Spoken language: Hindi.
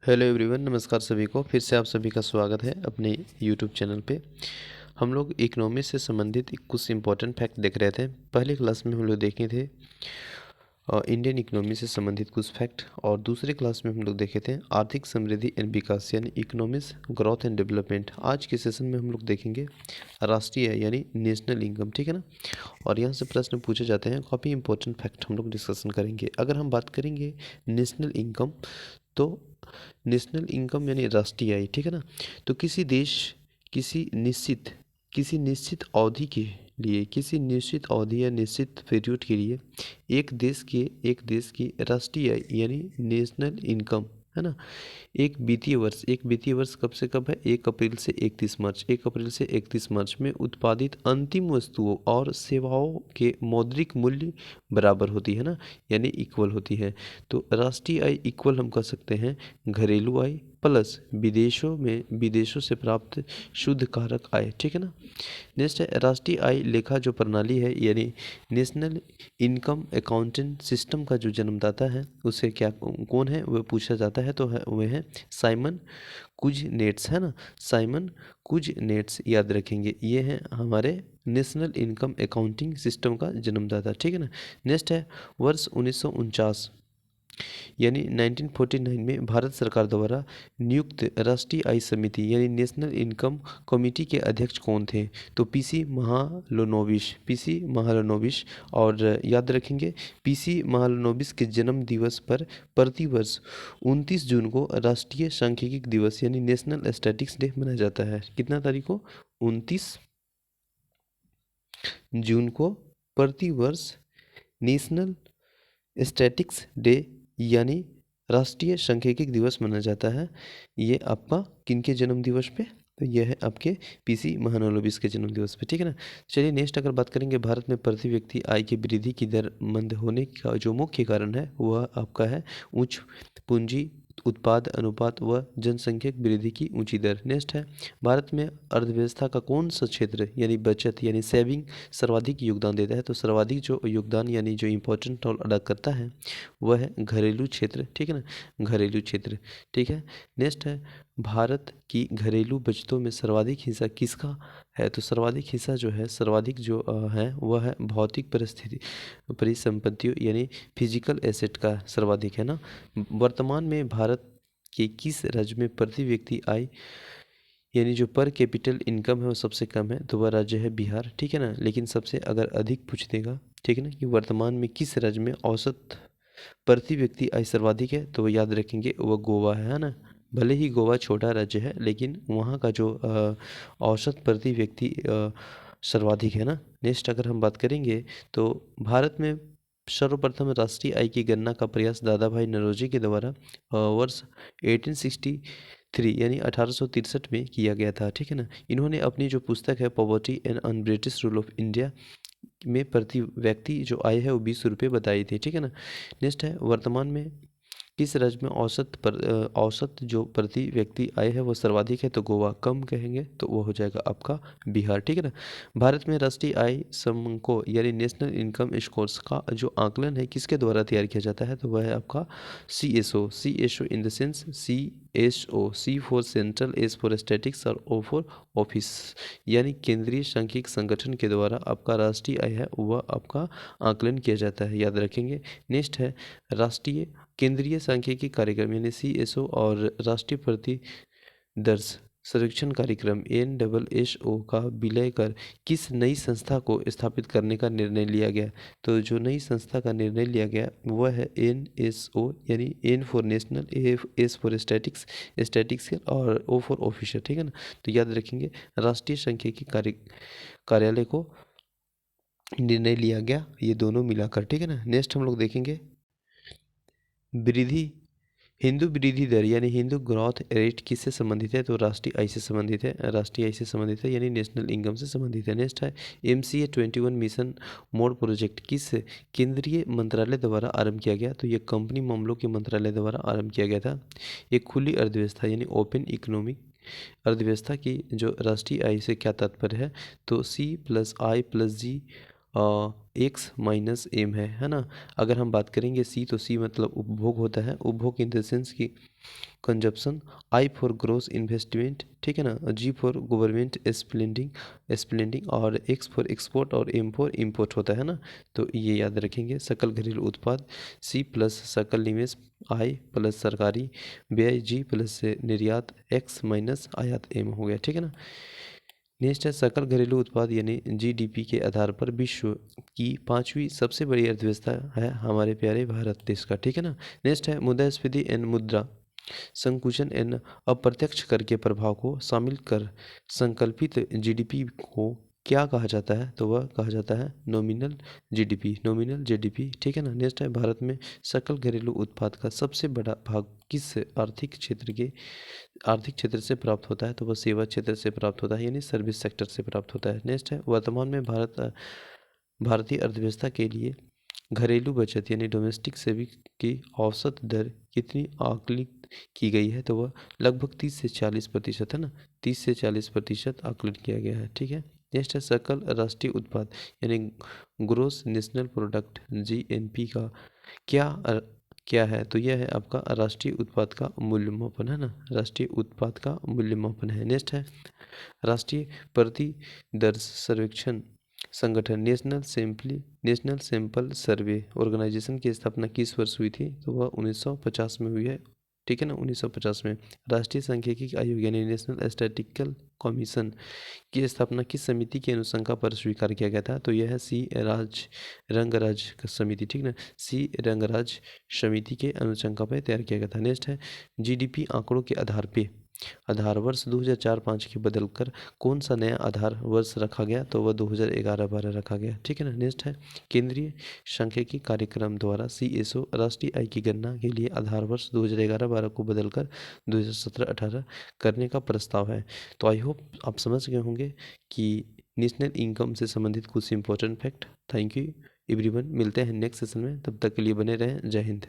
हेलो एवरीवन, नमस्कार सभी को। फिर से आप सभी का स्वागत है अपने यूट्यूब चैनल पे। हम लोग इकोनॉमी से संबंधित कुछ इम्पोर्टेंट फैक्ट देख रहे थे। पहले क्लास में हम लोग देखे थे इंडियन इकोनॉमी से संबंधित कुछ फैक्ट, और दूसरे क्लास में हम लोग देखे थे आर्थिक समृद्धि एंड विकास यानी इकोनॉमिक्स ग्रोथ एंड डेवलपमेंट। आज के सेशन में हम लोग देखेंगे राष्ट्रीय आय यानी नेशनल इनकम, ठीक है ना। और यहाँ से प्रश्न पूछे जाते हैं, काफ़ी इंपॉर्टेंट फैक्ट हम लोग डिस्कशन करेंगे। अगर हम बात करेंगे नेशनल इनकम, तो नेशनल इनकम यानी राष्ट्रीय आय, ठीक है ना। तो किसी देश किसी निश्चित अवधि के लिए, किसी निश्चित अवधि या निश्चित पीरियड के लिए एक देश की राष्ट्रीय आय यानी नेशनल इनकम, है ना। एक वित्तीय वर्ष कब से कब है? 1 अप्रैल से 31 मार्च में उत्पादित अंतिम वस्तुओं और सेवाओं के मौद्रिक मूल्य बराबर होती है ना, यानी इक्वल होती है। तो राष्ट्रीय आय इक्वल हम कह सकते हैं घरेलू आय प्लस विदेशों से प्राप्त शुद्ध कारक आय, ठीक है ना। नेक्स्ट है राष्ट्रीय आय लेखा जो प्रणाली है, यानी नेशनल इनकम अकाउंटिंग सिस्टम का जो जन्मदाता है उसे क्या कौन है वह पूछा जाता है, तो है वह है साइमन कुजनेट्स, है ना। साइमन कुजनेट्स याद रखेंगे, ये हैं हमारे नेशनल इनकम अकाउंटिंग सिस्टम का जन्मदाता, ठीक है ना। नेक्स्ट है वर्ष 1949 यानी 1949 में भारत सरकार द्वारा नियुक्त राष्ट्रीय आय समिति यानी नेशनल इनकम कमेटी के अध्यक्ष कौन थे? तो पीसी महालनोबिस। और याद रखेंगे पीसी महालनोबिस के जन्म दिवस पर प्रतिवर्ष 29 जून को राष्ट्रीय सांख्यिकी दिवस यानी नेशनल स्टैटिस्टिक्स डे मनाया जाता है। कितना तारीख को? 29 जून को प्रतिवर्ष नेशनल स्टैटिक्स डे यानी राष्ट्रीय सांख्यिकी दिवस मनाया जाता है। ये आपका किनके जन्म दिवस पे? तो यह है आपके पीसी महालनोबिस के जन्म दिवस पे, ठीक है ना। चलिए नेक्स्ट अगर बात करेंगे, भारत में प्रति व्यक्ति आय की वृद्धि की दर मंद होने का जो मुख्य कारण है वह आपका है उच्च पूंजी उत्पाद अनुपात व जनसंख्या वृद्धि की ऊंची दर। नेक्स्ट है भारत में अर्थव्यवस्था का कौन सा क्षेत्र यानी बचत यानी सेविंग सर्वाधिक योगदान देता है? तो सर्वाधिक जो योगदान यानी जो इम्पोर्टेंट रोल अदा करता है वह है घरेलू क्षेत्र, ठीक है ना, घरेलू क्षेत्र, ठीक है। नेक्स्ट है भारत की घरेलू बचतों में सर्वाधिक हिस्सा किसका है? तो सर्वाधिक हिस्सा जो है है वह है भौतिक परिसंपत्तियों यानी फिजिकल एसेट का सर्वाधिक है ना। वर्तमान में भारत के किस राज्य में प्रति व्यक्ति आय यानी जो पर कैपिटल इनकम है वो सबसे कम है? तो वह राज्य है बिहार, ठीक है ना। लेकिन सबसे अगर अधिक पूछ देगा, ठीक है ना, कि वर्तमान में किस राज्य में औसत प्रति व्यक्ति आय सर्वाधिक है, तो वो याद रखेंगे वह गोवा है ना। भले ही गोवा छोटा राज्य है लेकिन वहाँ का जो औसत प्रति व्यक्ति सर्वाधिक है ना। नेक्स्ट अगर हम बात करेंगे तो भारत में सर्वप्रथम राष्ट्रीय आय की गणना का प्रयास दादा भाई नौरोजी के द्वारा वर्ष 1863 यानी 1863 में किया गया था, ठीक है ना। इन्होंने अपनी जो पुस्तक है poverty and un British rule of India में प्रति व्यक्ति जो आय है वो 20 रुपये बताई थी, ठीक है ना। नेक्स्ट है वर्तमान में किस राज्य में औसत जो प्रति व्यक्ति आय है वो सर्वाधिक है? तो गोवा। कम कहेंगे तो वो हो जाएगा आपका बिहार, ठीक है ना। भारत में राष्ट्रीय आय समको यानी नेशनल इनकम स्कोर्स का जो आकलन है किसके द्वारा तैयार किया जाता है? तो वह है आपका C S O in the sense C for central, S for statics और ओ फॉर ऑफिस, यानी केंद्रीय सांख्यिकी संगठन के द्वारा आपका राष्ट्रीय आय है वह आपका आकलन किया जाता है, याद रखेंगे। नेक्स्ट है राष्ट्रीय केंद्रीय सांख्यिकी कार्यक्रम यानी CSO और राष्ट्रीय प्रतिदर्श सर्वेक्षण कार्यक्रम NSSO का विलय कर किस नई संस्था को स्थापित करने का निर्णय लिया गया? तो जो नई संस्था का निर्णय लिया गया वह है NSO यानी N for national, S for statics और O फॉर ऑफिसर, ठीक है ना। तो याद रखेंगे राष्ट्रीय सांख्यिकी कार्यालय को निर्णय लिया गया ये दोनों मिलाकर, ठीक है ना। नेक्स्ट हम लोग देखेंगे वृद्धि हिंदू वृद्धि दर यानी हिंदू ग्रोथ रेट किससे संबंधित है? तो राष्ट्रीय आय से संबंधित है, राष्ट्रीय आय से संबंधित है यानी नेशनल इनकम से संबंधित है। नेक्स्ट है MCA 21 मिशन मोड प्रोजेक्ट किस केंद्रीय मंत्रालय द्वारा आरंभ किया गया? तो ये कंपनी मामलों के मंत्रालय द्वारा आरंभ किया गया था। एक खुली अर्थव्यवस्था यानी ओपन इकोनॉमिक अर्थव्यवस्था की जो राष्ट्रीय आय से क्या तात्पर्य है? तो C+I+G एक्स माइनस एम है ना। अगर हम बात करेंगे सी, तो सी मतलब उपभोग होता है, उपभोग इन द सेंस की consumption, I for gross investment, ठीक है ना, जी फॉर गवर्नमेंट स्पेंडिंग और एक्स फॉर एक्सपोर्ट और एम फॉर इम्पोर्ट होता है ना। तो ये याद रखेंगे। सकल घरेलू उत्पाद सी प्लस सकल निवेश आई प्लस सरकारी व्यय जी प्लस निर्यात एक्स माइनस आयात एम हो गया, ठीक है ना। नेक्स्ट है सकल घरेलू उत्पाद यानी जीडीपी के आधार पर विश्व की 5वीं सबसे बड़ी अर्थव्यवस्था है हमारे प्यारे भारत देश का, ठीक है ना। नेक्स्ट है मुद्रास्फीति एंड मुद्रा संकुचन एन अप्रत्यक्ष कर के प्रभाव को शामिल कर संकल्पित जीडीपी को क्या कहा जाता है, तो वह कहा जाता है नॉमिनल जीडीपी, ठीक है ना। नेक्स्ट है भारत में सकल घरेलू उत्पाद का सबसे बड़ा भाग किस आर्थिक क्षेत्र से प्राप्त होता है, तो वह सेवा क्षेत्र से प्राप्त होता है यानी सर्विस सेक्टर से प्राप्त होता है। नेक्स्ट है वर्तमान में भारतीय अर्थव्यवस्था के लिए घरेलू बचत यानी डोमेस्टिक सेविंग की औसत दर कितनी आकलित की गई है, तो वह लगभग 30 से 40% है ना, 30 से 40% आकलन किया गया है, ठीक है। नेक्स्ट है सकल राष्ट्रीय उत्पाद यानी ग्रोस नेशनल प्रोडक्ट जीएनपी का क्या है, तो यह है आपका राष्ट्रीय उत्पाद का मूल्यमापन है ना, राष्ट्रीय उत्पाद का मूल्यमापन है। नेक्स्ट है राष्ट्रीय प्रतिदर्श सर्वेक्षण संगठन नेशनल सैंपल सर्वे ऑर्गेनाइजेशन की स्थापना किस वर्ष हुई थी, तो वह 1950 में हुई है, ठीक है ना, 1950 में। राष्ट्रीय सांख्यिकी आयोग यानी नेशनल स्टैटिस्टिकल कमीशन की स्थापना किस समिति की अनुशंसा पर स्वीकार किया गया था, तो यह है रंगराज समिति, ठीक ना, सी रंगराज समिति के अनुशंसा पर तैयार किया गया था। नेक्स्ट है जीडीपी आंकड़ों के आधार वर्ष 2004-05 के बदलकर कौन सा नया आधार वर्ष रखा गया, तो वह 2011-12 रखा गया, ठीक है ना। नेक्स्ट है केंद्रीय सांख्यिकी कार्यक्रम द्वारा सीएसओ राष्ट्रीय आय की गणना के लिए आधार वर्ष 2011-12 को बदलकर 2017-18 करने का प्रस्ताव है। तो आई होप आप समझ गए होंगे कि नेशनल इनकम से संबंधित कुछ important fact. Thank you everyone, मिलते हैं नेक्स्ट सेशन में, तब तक के लिए बने रहें। जय हिंद।